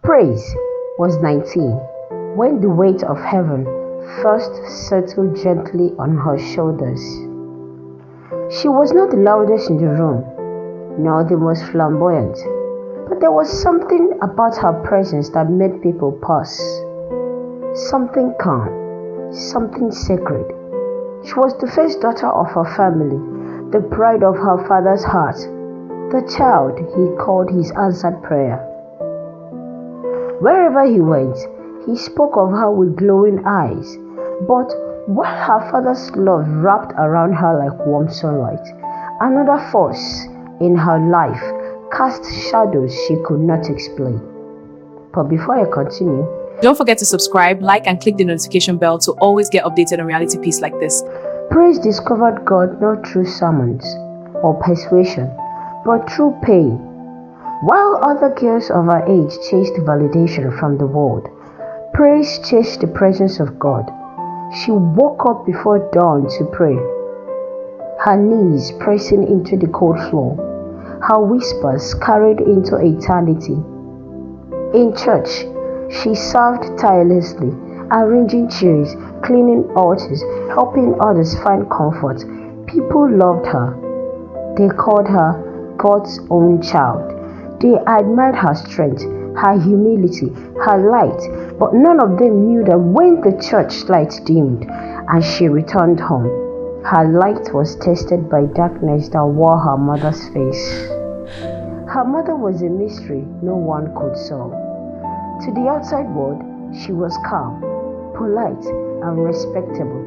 Praise was 19 when the weight of heaven first settled gently on her shoulders. She was not the loudest in the room, nor the most flamboyant, but there was something about her presence that made people pause. Something calm, something sacred. She was the first daughter of her family, the pride of her father's heart, the child he called his answered prayer. Wherever he went, he spoke of her with glowing eyes, but while her father's love wrapped around her like warm sunlight, another force in her life cast shadows she could not explain. But before I continue, don't forget to subscribe, like, and click the notification bell to always get updated on reality pieces like this. Praise discovered God not through sermons or persuasion, but through pain. While other girls of her age chased validation from the world, Praise chased the presence of God. She woke up before dawn to pray, her knees pressing into the cold floor, her whispers carried into eternity. In church, she served tirelessly, arranging chairs, cleaning altars, helping others find comfort. People loved her. They called her God's own child. They admired her strength, her humility, her light, but none of them knew that when the church light dimmed and she returned home, her light was tested by darkness that wore her mother's face. Her mother was a mystery no one could solve. To the outside world, she was calm, polite, and respectable.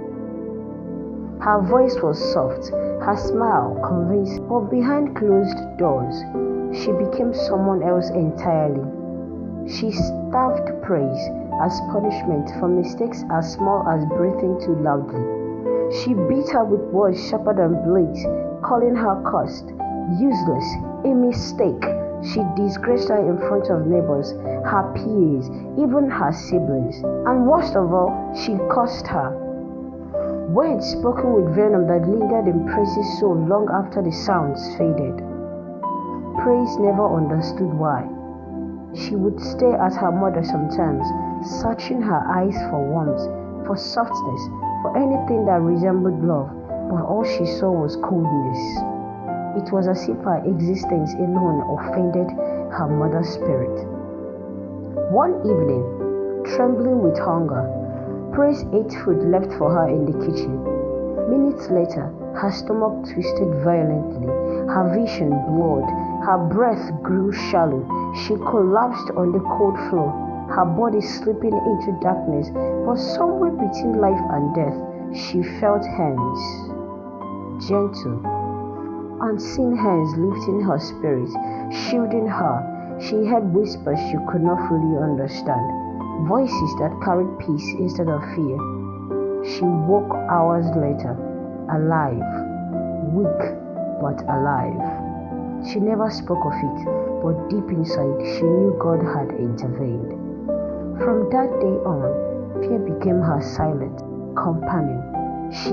Her voice was soft, her smile convincing, but behind closed doors, she became someone else entirely. She starved praise as punishment for mistakes as small as breathing too loudly. She beat her with words sharper than blades, calling her cursed, useless, a mistake. She disgraced her in front of neighbors, her peers, even her siblings, and worst of all, she cursed her. Words spoken with venom that lingered in Praise's soul long after the sounds faded. Praise never understood why. She would stare at her mother sometimes, searching her eyes for warmth, for softness, for anything that resembled love, but all she saw was coldness. It was as if her existence alone offended her mother's spirit. One evening, trembling with hunger, Praise ate food left for her in the kitchen. Minutes later, her stomach twisted violently, her vision blurred, her breath grew shallow. She collapsed on the cold floor, her body slipping into darkness, but somewhere between life and death, she felt hands. Gentle, unseen hands lifting her spirit, shielding her. She heard whispers she could not fully understand, voices that carried peace instead of fear. She woke hours later, alive, weak but alive. She never spoke of it, but deep inside she knew God had intervened. From that day on, fear became her silent companion. She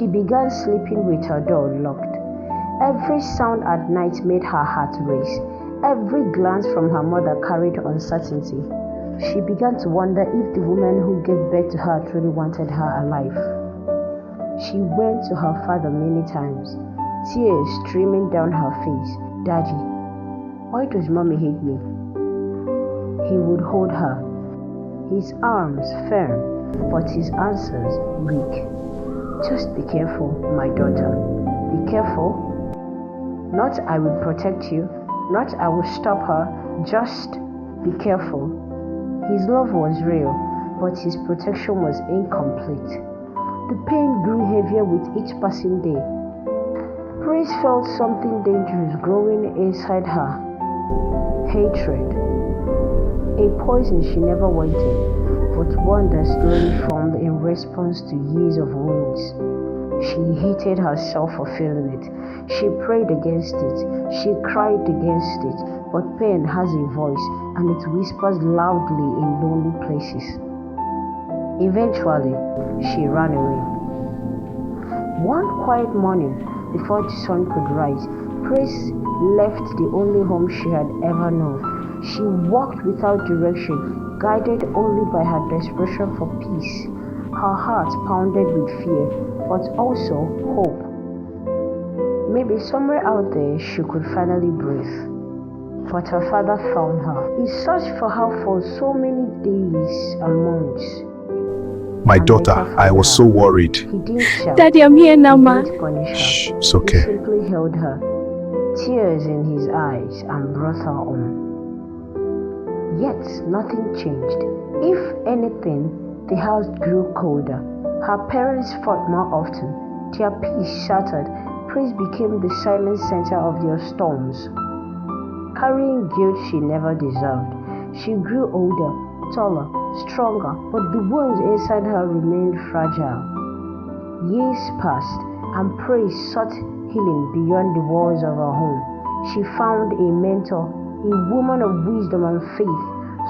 began sleeping with her door locked. Every sound at night made her heart race. Every glance from her mother carried uncertainty. She began to wonder if the woman who gave birth to her truly wanted her alive. She went to her father many times, tears streaming down her face. "Daddy, why does mommy hate me?" He would hold her, his arms firm, but his answers weak. "Just be careful, my daughter. Be careful. Not I will protect you, not I will stop her, just be careful." His love was real, but his protection was incomplete. The pain grew heavier with each passing day. Praise felt something dangerous growing inside her. Hatred. A poison she never wanted, but one that slowly formed in response to years of wounds. She hated herself for feeling it. She prayed against it. She cried against it. But pain has a voice, and it whispers loudly in lonely places. Eventually, she ran away. One quiet morning, before the sun could rise, Praise left the only home she had ever known. She walked without direction, guided only by her desperation for peace. Her heart pounded with fear, but also hope. Maybe somewhere out there she could finally breathe. But her father found her. He searched for her for so many days and months. My daughter, I was so worried. He didn't shout. Daddy, I'm here now, He ma. didn't punish her. Shh, it's He okay. simply held her, tears in his eyes, and brought her home. Yet nothing changed. If anything, the house grew colder. Her parents fought more often. Their peace shattered. Praise became the silent center of their storms. Carrying guilt she never deserved, she grew older, taller, stronger, but the wounds inside her remained fragile. Years passed, and Praise sought healing beyond the walls of her home. She found a mentor, a woman of wisdom and faith,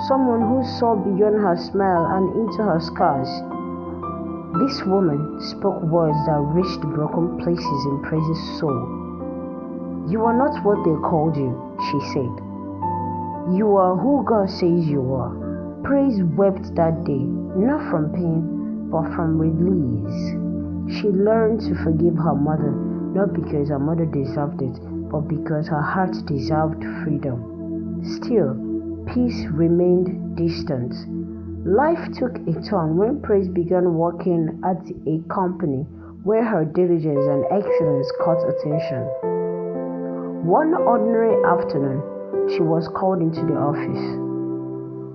someone who saw beyond her smile and into her scars. This woman spoke words that reached broken places in Praise's soul. "You are not what they called you," she said. "You are who God says you are." Praise wept that day, not from pain, but from release. She learned to forgive her mother, not because her mother deserved it, but because her heart deserved freedom. Still, peace remained distant. Life took a turn when Praise began working at a company where her diligence and excellence caught attention. One ordinary afternoon, she was called into the office.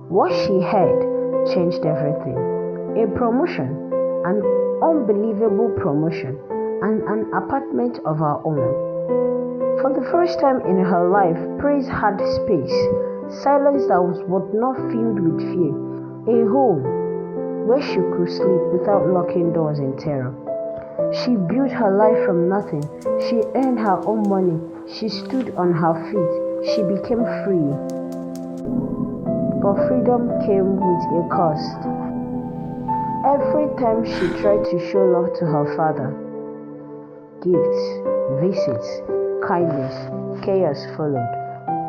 What she heard changed everything. A promotion, an unbelievable promotion, and an apartment of her own. For the first time in her life, Praise had space, silence that was not filled with fear, a home where she could sleep without locking doors in terror. She built her life from nothing. She earned her own money. She stood on her feet. She became free. But freedom came with a cost. Every time she tried to show love to her father, gifts, visits, kindness, chaos followed.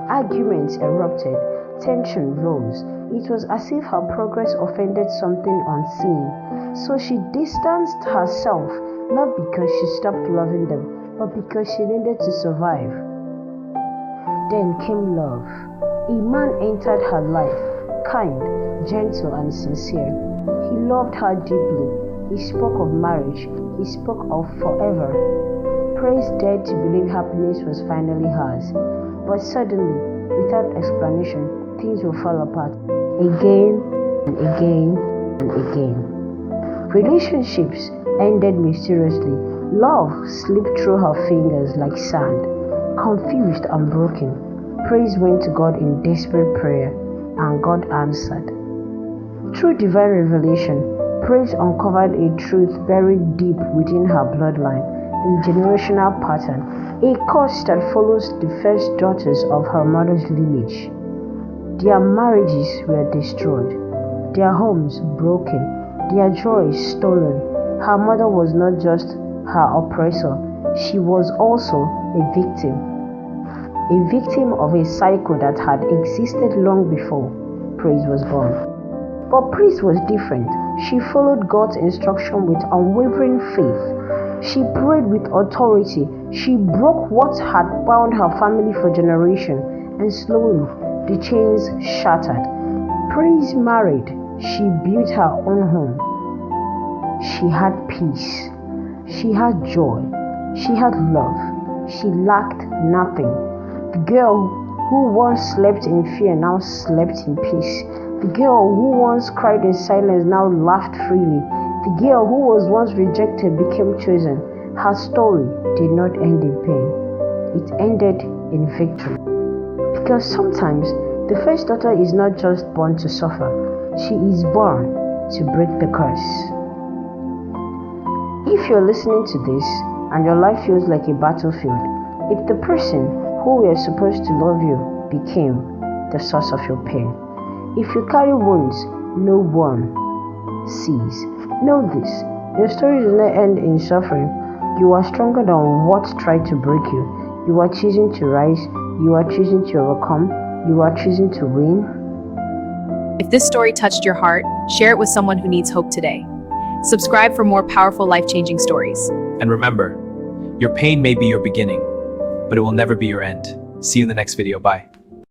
Arguments erupted. Tension rose. It was as if her progress offended something unseen. So she distanced herself, not because she stopped loving them, but because she needed to survive. Then came love. A man entered her life, kind, gentle, and sincere. He loved her deeply. He spoke of marriage. He spoke of forever. Praise dared to believe happiness was finally hers. But suddenly, without explanation, things will fall apart. Again and again and again. Relationships ended mysteriously. Love slipped through her fingers like sand. Confused and broken, Praise went to God in desperate prayer, and God answered. Through divine revelation, Praise uncovered a truth buried deep within her bloodline, a generational pattern, a curse that follows the first daughters of her mother's lineage. Their marriages were destroyed, their homes broken, their joys stolen. Her mother was not just her oppressor, she was also a victim of a cycle that had existed long before Praise was born. But Praise was different. She followed God's instruction with unwavering faith. She prayed with authority. She broke what had bound her family for generations, and slowly the chains shattered. Praise married. She built her own home. She had peace. She had joy. She had love. She lacked nothing. The girl who once slept in fear now slept in peace. The girl who once cried in silence now laughed freely. The girl who was once rejected became chosen. Her story did not end in pain. It ended in victory. Because sometimes the first daughter is not just born to suffer. She is born to break the curse. If you're listening to this and your life feels like a battlefield, if the person who were supposed to love you became the source of your pain, if you carry wounds no one sees, know this: your story does not end in suffering. You are stronger than what tried to break you. You are choosing to rise. You are choosing to overcome. You are choosing to win. If this story touched your heart, share it with someone who needs hope today. Subscribe for more powerful, life-changing stories. And remember, your pain may be your beginning, but it will never be your end. See you in the next video. Bye.